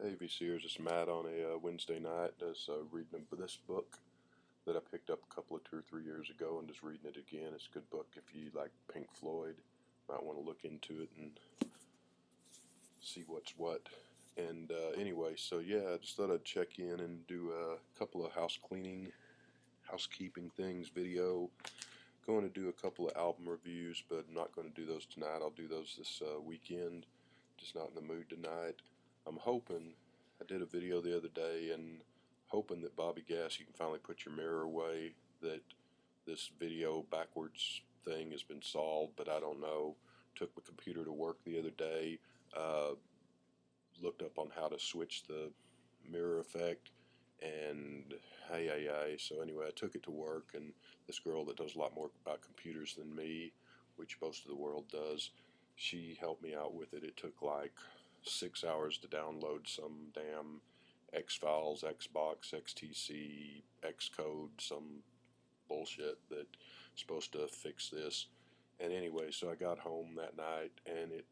Hey VCers, it's Matt on a Wednesday night. Just reading this book that I picked up a couple of 2 or 3 years ago and just reading it again. It's a good book if you like Pink Floyd. Might want to look into it and see what's what. And anyway, so yeah, I just thought I'd check in and do a couple of housekeeping things, video. Going to do a couple of album reviews, but I'm not going to do those tonight. I'll do those this weekend. Just not in the mood tonight. I'm hoping, I did a video the other day and hoping that Bobby Gass, you can finally put your mirror away, that this video backwards thing has been solved, but I don't know. Took my computer to work the other day, uh, looked up on how to switch the mirror effect, and hey. So anyway, I took it to work, and this girl that does a lot more about computers than me, which most of the world does, she helped me out with it. It took like 6 hours to download some damn X Files, Xbox, XTC, Xcode, some bullshit that's supposed to fix this. And anyway, so I got home that night and it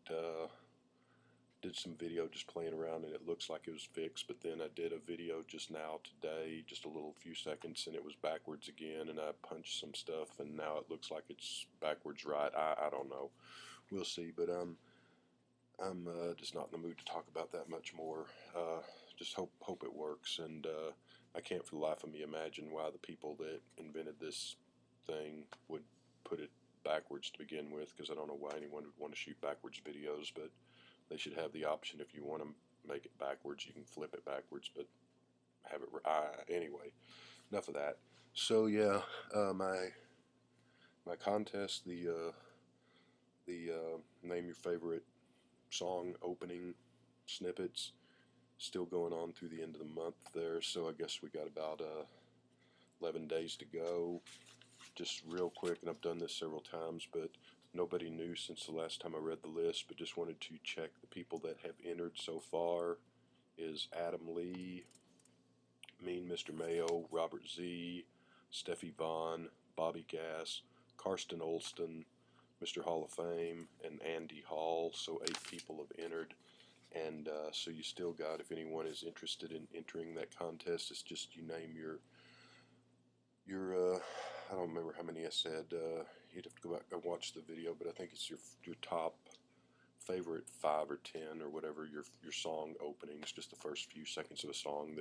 did some video just playing around and it looks like it was fixed, but then I did a video just now today, just a little few seconds, and it was backwards again, and I punched some stuff and now it looks like it's backwards right. I don't know. We'll see, but I'm just not in the mood to talk about that much more. Just hope it works, and I can't for the life of me imagine why the people that invented this thing would put it backwards to begin with, because I don't know why anyone would want to shoot backwards videos, but they should have the option. If you want to make it backwards, you can flip it backwards, but have it anyway. Enough of that. So yeah, my contest, the name your favorite song opening snippets, still going on through the end of the month there, so I guess we got about 11 days to go. Just real quick, and I've done this several times, but nobody knew since the last time I read the list, but just wanted to check the people that have entered so far is Adam Lee, Mean Mr. Mayo, Robert Z, Steffi Vaughn, Bobby Gass, Karsten Olston, Mr. Hall of Fame, and Andy Hall. So 8 people have entered. And so you still got, if anyone is interested in entering that contest, it's just you name your I don't remember how many I said. You'd have to go back and watch the video, but I think it's your top favorite 5 or 10 or whatever your song openings, just the first few seconds of a song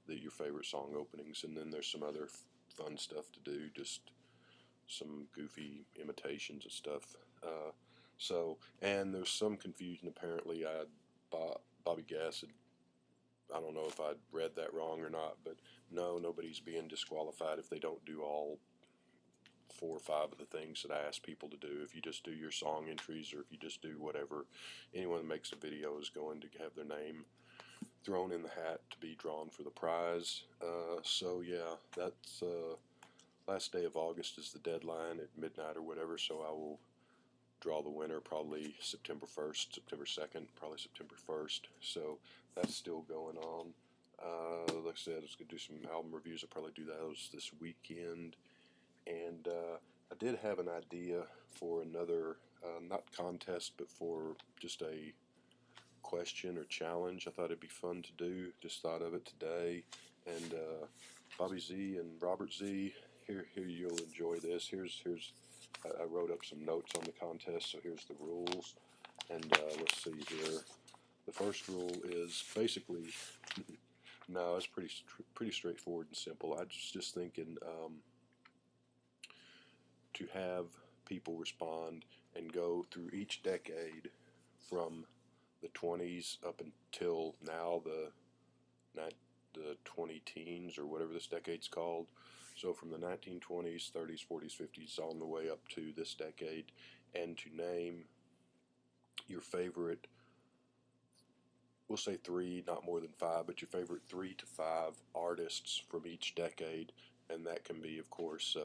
that your favorite song openings, and then there's some other fun stuff to do, just some goofy imitations of stuff. And there's some confusion apparently. Bobby Gass had, I don't know if I'd read that wrong or not, but no, nobody's being disqualified if they don't do all 4 or 5 of the things that I ask people to do. If you just do your song entries, or if you just do whatever, anyone that makes a video is going to have their name thrown in the hat to be drawn for the prize. So yeah, that's last day of August is the deadline at midnight or whatever, so I will draw the winner probably September 1st, September 2nd, probably September 1st. So that's still going on. Like I said, I was going to do some album reviews. I'll probably do those this weekend. And I did have an idea for another, not contest, but for just a question or challenge I thought it'd be fun to do. Just thought of it today. And Bobby Z and Robert Z, here you'll enjoy this. I wrote up some notes on the contest, so here's the rules. And let's see here. The first rule is basically, no, it's pretty straightforward and simple. I was just thinking to have people respond and go through each decade from the 20s up until now, the 20 teens or whatever this decade's called. So from the 1920s, 30s, 40s, 50s on the way up to this decade, and to name your favorite, we'll say 3, not more than 5, but your favorite 3 to 5 artists from each decade. And that can be, of course,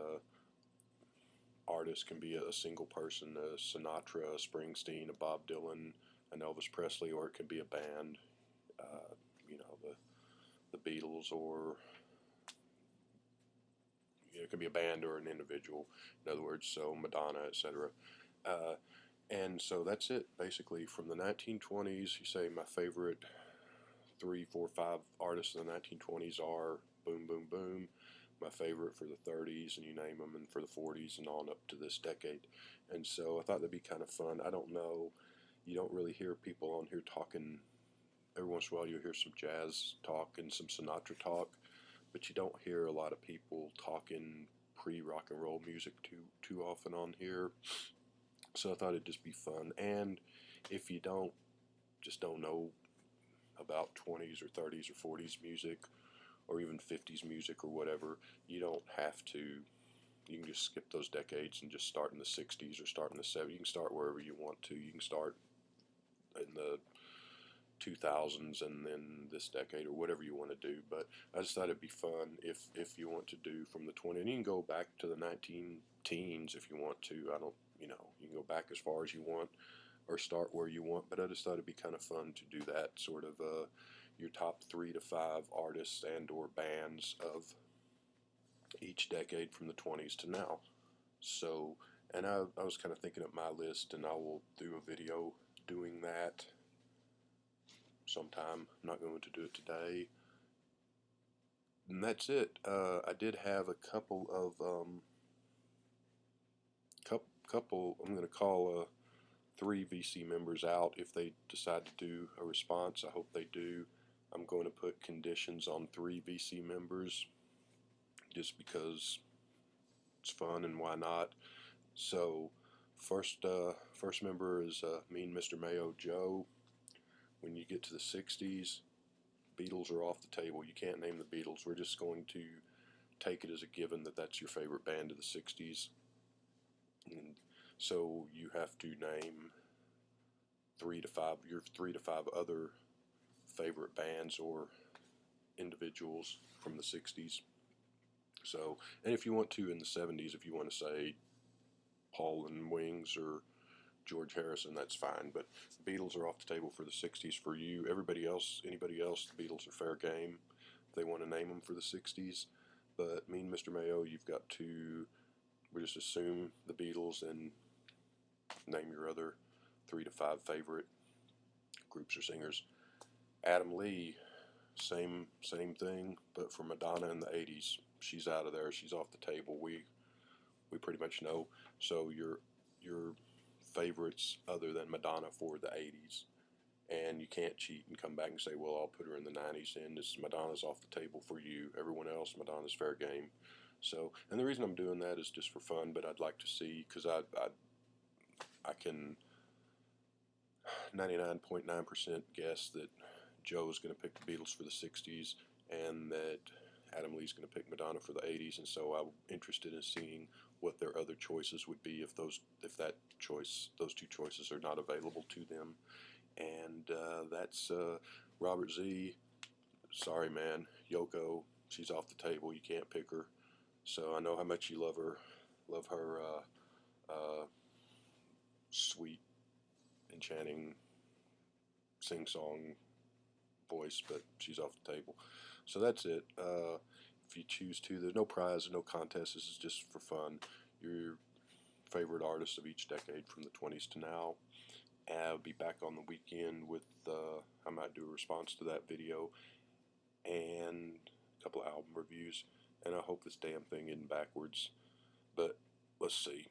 artist can be a single person, a Sinatra, a Springsteen, a Bob Dylan, an Elvis Presley, or it can be a band, you know, the Beatles, or it can be a band or an individual, in other words, so Madonna, etc. And so that's it, basically. From the 1920s, you say my favorite 3, 4, 5 artists in the 1920s are boom, boom, boom. My favorite for the 30s, and you name them, and for the 40s and on up to this decade. And so I thought that'd be kind of fun. I don't know, you don't really hear people on here talking. Every once in a while you'll hear some jazz talk and some Sinatra talk, but you don't hear a lot of people talking pre-rock and roll music too often on here. So I thought it'd just be fun. And if you just don't know about 20s or 30s or 40s music, or even 50s music or whatever, you don't have to. You can just skip those decades and just start in the 60s or start in the 70s. You can start wherever you want to. You can start in the 2000s and then this decade or whatever you want to do. But I just thought it'd be fun if you want to do from the 20s. And you can go back to the 19 teens if you want to. I don't, you can go back as far as you want or start where you want. But I just thought it'd be kind of fun to do that sort of your top 3 to 5 artists and or bands of each decade from the 20s to now. So, and I was kind of thinking up my list, and I will do a video doing that sometime. I'm not going to do it today. And that's it. I did have a couple of I'm going to call 3 VC members out if they decide to do a response. I hope they do. I'm going to put conditions on 3 VC members just because it's fun and why not. So first member is Mean Mr. Mayo Joe. When you get to the 60s, Beatles are off the table. You can't name the Beatles. We're just going to take it as a given that that's your favorite band of the 60s. And so you have to name 3 to 5 your 3 to 5 other favorite bands or individuals from the 60s. So, and if you want to in the 70s, if you want to say Paul and Wings or George Harrison, that's fine. But the Beatles are off the table for the 60s for you. Everybody else, anybody else, the Beatles are fair game if they want to name them for the 60s. But Mean Mr. Mayo, you've got to, we just assume the Beatles and name your other 3 to 5 favorite groups or singers. Adam Lee, same thing, but for Madonna in the 80s, she's out of there. She's off the table. We pretty much know. So your favorites other than Madonna for the 80s, and you can't cheat and come back and say, well, I'll put her in the 90s, and this Madonna's off the table for you. Everyone else, Madonna's fair game. So, and the reason I'm doing that is just for fun, but I'd like to see, because I can 99.9% guess that Joe's going to pick the Beatles for the 60s, and that Adam Lee's going to pick Madonna for the 80s, and so I'm interested in seeing what their other choices would be if those two choices are not available to them. And that's Robert Z. Sorry, man. Yoko, she's off the table. You can't pick her. So I know how much you love her sweet, enchanting sing-song voice, but she's off the table. So that's it. If you choose to, there's no prize, no contest. This is just for fun. Your favorite artists of each decade from the 20s to now. I'll be back on the weekend with, I might do a response to that video and a couple of album reviews. And I hope this damn thing isn't backwards, but let's see.